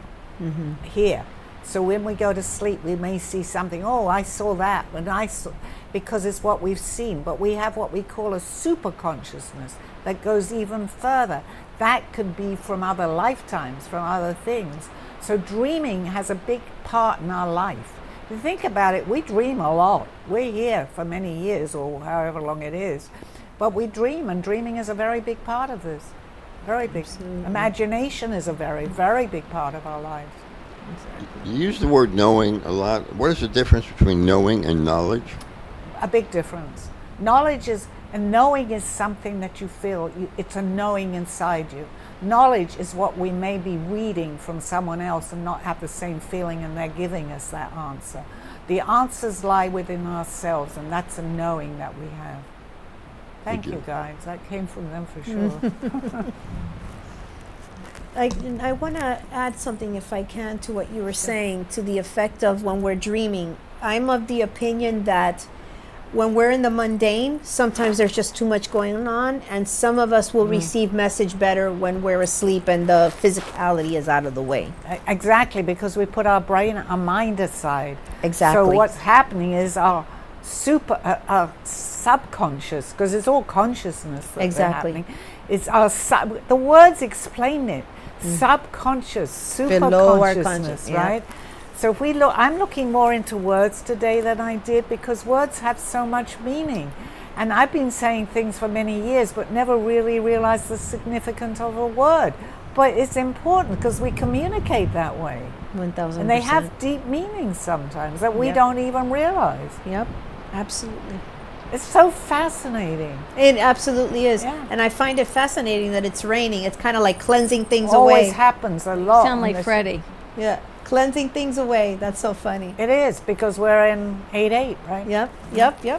here. So when we go to sleep, we may see something. Oh, I saw that, and I saw, because it's what we've seen. But we have what we call a super consciousness that goes even further. That could be from other lifetimes, from other things. So dreaming has a big part in our life. If you think about it, we dream a lot. We're here for many years or however long it is. But we dream, and dreaming is a very big part of this. Very big. Absolutely. Imagination is a very, very big part of our lives. You use the word knowing a lot. What is the difference between knowing and knowledge? A big difference. Knowledge is, and knowing is something that you feel, it's a knowing inside you. Knowledge is what we may be reading from someone else and not have the same feeling, and they're giving us that answer. The answers lie within ourselves, and that's a knowing that we have. Thank you, guys. That came from them for sure. I want to add something, if I can, to what you were saying, to the effect of when we're dreaming. I'm of the opinion that when we're in the mundane, sometimes there's just too much going on, and some of us will receive message better when we're asleep and the physicality is out of the way. Exactly, because we put our brain, our mind aside. Exactly. So what's happening is our subconscious, because it's all consciousness that's Exactly. happening. It's our the words explain it. Subconscious, Below our superconsciousness, conscious, yeah. right? So if we look, I'm looking more into words today than I did, because words have so much meaning. And I've been saying things for many years, but never really realized the significance of a word. But it's important because we communicate that way. 1000%. And they have deep meanings sometimes that we Yeah. don't even realize. Yep, absolutely. It's so fascinating. It absolutely is. Yeah. And I find it fascinating that it's raining. It's kind of like cleansing things Always away. happens a lot. Sound on like this- Freddie. Yeah, cleansing things away. That's so funny. It is, because we're in 8-8, right? Yep.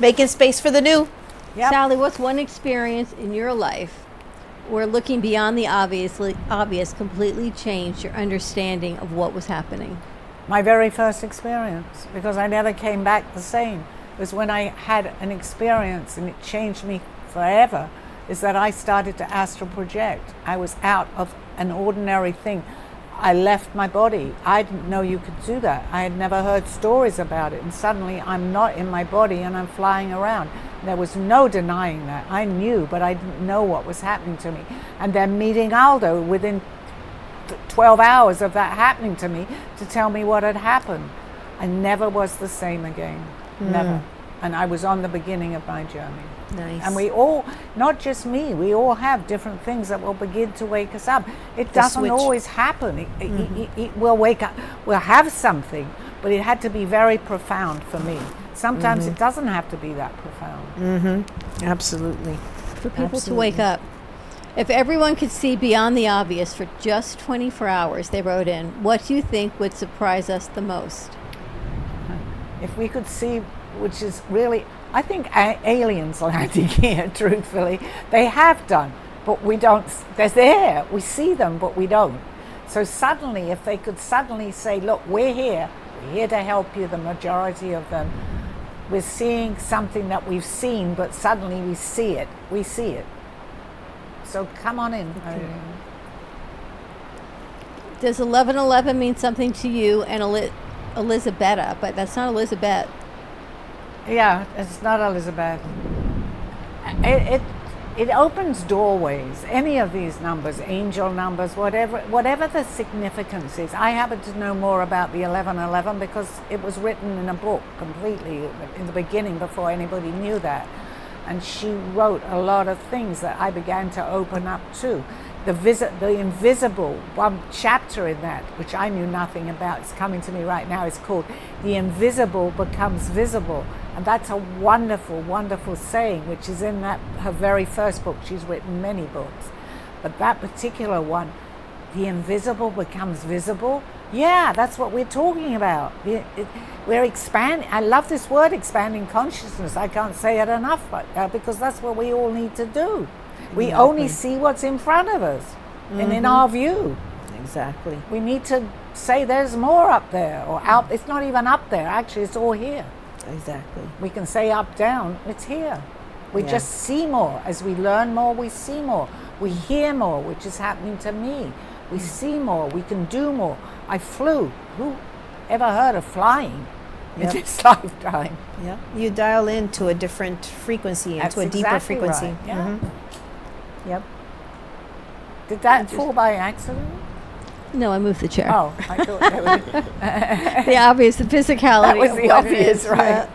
Making space for the new. Yep. Sally, what's one experience in your life where looking beyond the obvious completely changed your understanding of what was happening? My very first experience, because I never came back the same, was when I had an experience and it changed me forever, is that I started to astral project. I was out of an ordinary thing. I left my body. I didn't know you could do that. I had never heard stories about it, and suddenly I'm not in my body and I'm flying around. There was no denying that. I knew, but I didn't know what was happening to me. And then meeting Aldo within 12 hours of that happening to me to tell me what had happened. I never was the same again. Never. And I was on the beginning of my journey. Nice. And we all, not just me, we all have different things that will begin to wake us up. It The doesn't switch. always happen. We'll wake up, we'll have something, but it had to be very profound for me. Sometimes it doesn't have to be that profound. Absolutely. For people to wake up. If everyone could see beyond the obvious for just 24 hours, they wrote in, what do you think would surprise us the most? If we could see, which is really, I think aliens landing here, truthfully, they have done, but we don't, they're there, we see them, but we don't. So suddenly, if they could suddenly say, look, we're here to help you, the majority of them, we're seeing something that we've seen, but suddenly we see it. So come on in. Does 1111 mean something to you and Elizabetta? But that's not Elizabeth. Yeah, it's not Elizabeth. It opens doorways. Any of these numbers, angel numbers, whatever the significance is. I happen to know more about the 1111 because it was written in a book completely in the beginning before anybody knew that. And she wrote a lot of things that I began to open up to. The invisible, one chapter in that, which I knew nothing about, it's coming to me right now, is called The Invisible Becomes Visible. And that's a wonderful, wonderful saying, which is in her very first book. She's written many books. But that particular one, the invisible becomes visible. Yeah, that's what we're talking about. We're expanding. I love this word, expanding consciousness. I can't say it enough, because that's what we all need to do. We only see what's in front of us and in our view. Exactly. We need to say there's more up there, or out. It's not even up there. Actually, it's all here. Exactly. We can say up, down. It's here. We Yeah. just see more. As we learn more, we see more. We hear more, which is happening to me. We see more. We can do more. I flew. Who ever heard of flying in this lifetime? Yeah. You dial into a different frequency, That's into a deeper exactly frequency. right, yeah. Yep. Did that fall by accident? No, I moved the chair. Oh, I thought that was, The obvious, the physicality. that was of the what it obvious, is. right?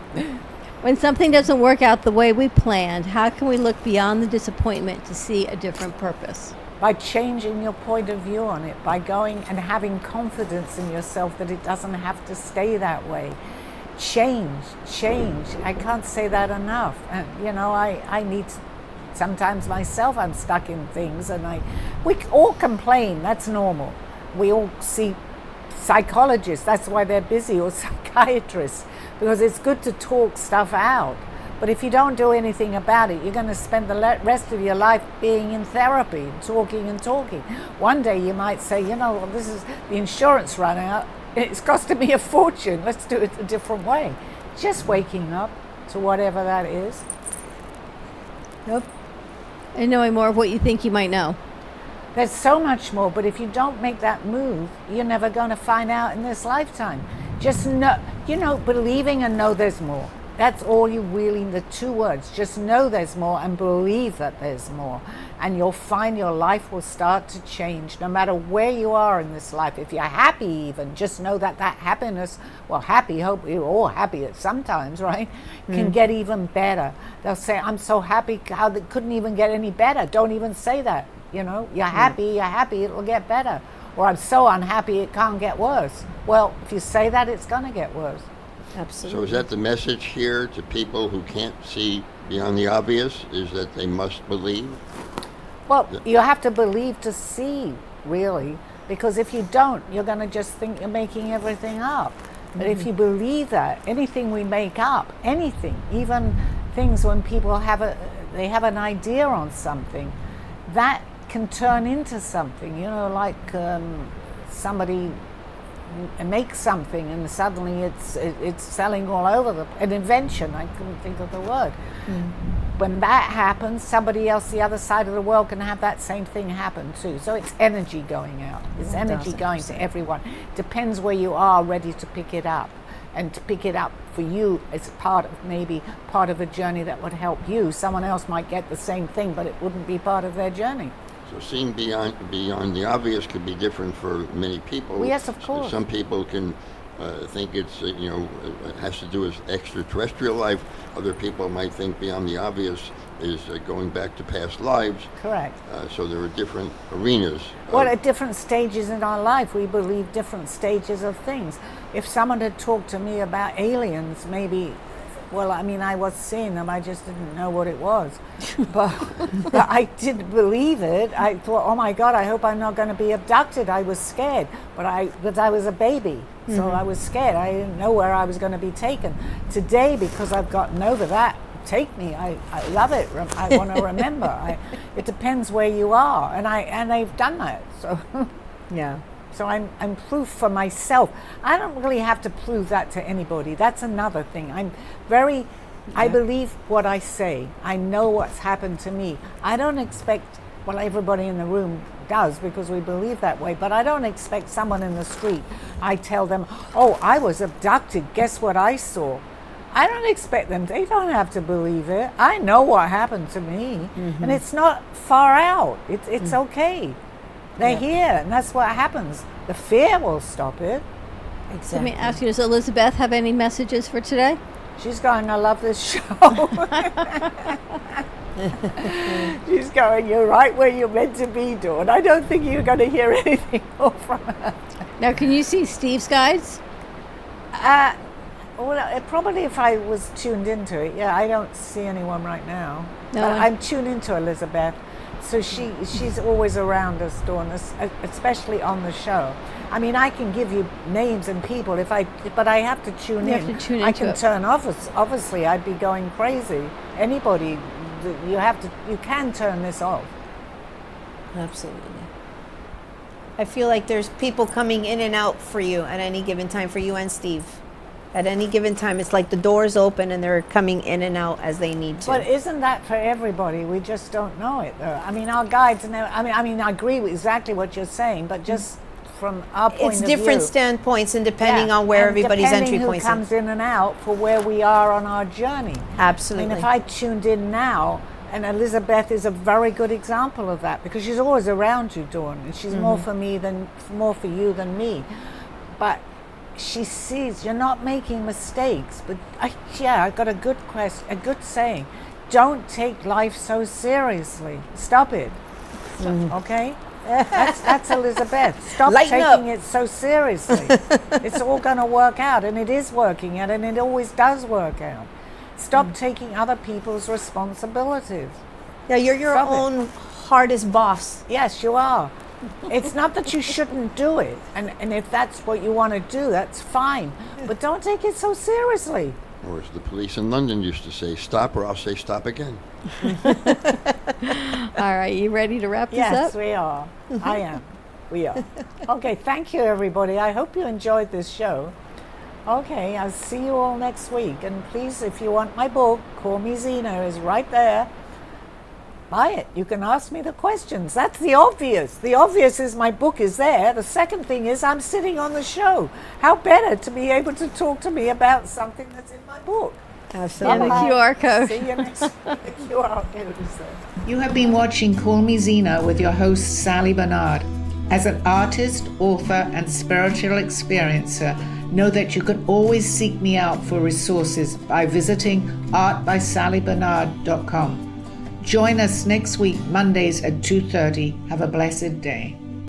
When something doesn't work out the way we planned, how can we look beyond the disappointment to see a different purpose? By changing your point of view on it, by going and having confidence in yourself that it doesn't have to stay that way. Change. I can't say that enough. I need, sometimes myself, I'm stuck in things, and we all complain, that's normal. We all see psychologists, that's why they're busy, or psychiatrists, because it's good to talk stuff out. But if you don't do anything about it, you're going to spend the rest of your life being in therapy, talking and talking. One day you might say, this is the insurance run out. It's costing me a fortune. Let's do it a different way. Just waking up to whatever that is. Yep. And knowing more of what you think you might know. There's so much more, but if you don't make that move, you're never going to find out in this lifetime. Just know, believing and know there's more. That's all you really, the two words. Just know there's more and believe that there's more. And you'll find your life will start to change no matter where you are in this life. If you're happy even, just know that happiness, hope we're all happy at sometimes, right? Can get even better. They'll say, I'm so happy, how they couldn't even get any better. Don't even say that. You're happy, it'll get better. Or I'm so unhappy, it can't get worse. Well, if you say that, it's going to get worse. Absolutely. So is that the message here to people who can't see beyond the obvious, is that they must believe? Well, you have to believe to see, really, because if you don't, you're going to just think you're making everything up. But if you believe that, anything we make up, anything, even things when people have an idea on something, that can turn into something, like somebody makes something and suddenly it's selling all over an invention. I couldn't think of the word. When that happens, somebody else the other side of the world can have that same thing happen too. So it's energy going out. It's energy going to everyone. Depends where you are ready to pick it up. And to pick it up for you as part of a journey that would help you. Someone else might get the same thing, but it wouldn't be part of their journey. So seeing beyond the obvious could be different for many people. Well, yes, of So course. some people can think it's, it has to do with extraterrestrial life. Other people might think beyond the obvious is going back to past lives. Correct. So there are different arenas. Well, at different stages in our life, we believe different stages of things. If someone had talked to me about aliens, maybe, well, I mean, I was seeing them, I just didn't know what it was. But I did believe it. I thought, oh my God, I hope I'm not going to be abducted. I was scared, but I was a baby, so I was scared. I didn't know where I was going to be taken. Today, because I've gotten over that, take me. I love it. I want to remember. It depends where you are, and they've done that. So Yeah. So I'm proof for myself. I don't really have to prove that to anybody. That's another thing. I believe what I say. I know what's happened to me. I don't expect, well, everybody in the room does because we believe that way, but I don't expect someone in the street, I tell them, oh, I was abducted. Guess what I saw? I don't expect them. They don't have to believe it. I know what happened to me, and it's not far out. It's okay. They're here, and that's what happens. The fear will stop it. Exactly. Let me ask you, does Elizabeth have any messages for today? She's going, I love this show. She's going, you're right where you're meant to be, Dawn. I don't think you're going to hear anything more from her. Now, can you see Steve's guides? Well, probably if I was tuned into it. Yeah, I don't see anyone right now. No But one? I'm tuned into Elizabeth. So she's always around us, Dawn, especially on the show. I mean, I can give you names and people but I have to tune You in. have to tune I into can it. turn off. Obviously, I'd be going crazy. Anybody, you can turn this off. Absolutely. I feel like there's people coming in and out for you at any given time, for you and Steve. At any given time, it's like the door's open and they're coming in and out as they need to. But isn't that for everybody? We just don't know it, though. I mean, our guides, and I mean, I agree with exactly what you're saying, but just from our point It's of different view. standpoints and depending Yeah, on where and everybody's entry depending points who comes in and out for where we are on our journey. Absolutely. I mean, if I tuned in now, and Elizabeth is a very good example of that because she's always around you, Dawn, and she's more for you than me. But she sees you're not making mistakes. But I got a good saying. Don't take life so seriously. Stop it. Okay? That's Elizabeth. Stop Lighten taking up. it so seriously. It's all going to work out, and it is working out, and it always does work out. Stop taking other people's responsibilities. Yeah, you're your Stop it. own hardest boss. Yes, you are. It's not that you shouldn't do it, and if that's what you want to do, that's fine. But don't take it so seriously. Or as the police in London used to say, stop or I'll say stop again. All right, you ready to wrap this Yes, up? we are. I am. We are. Okay, thank you, everybody. I hope you enjoyed this show. Okay, I'll see you all next week. And please, if you want my book, Call Me Zena, is right there. Buy it. You can ask me the questions. That's the obvious. The obvious is my book is there. The second thing is I'm sitting on the show. How better to be able to talk to me about something that's in my book? Absolutely. And the QR code. See you next week. The QR code is there. You have been watching Call Me Zena with your host, Sally Barnard. As an artist, author, and spiritual experiencer, know that you can always seek me out for resources by visiting artbysallybarnard.com. Join us next week, Mondays at 2:30. Have a blessed day.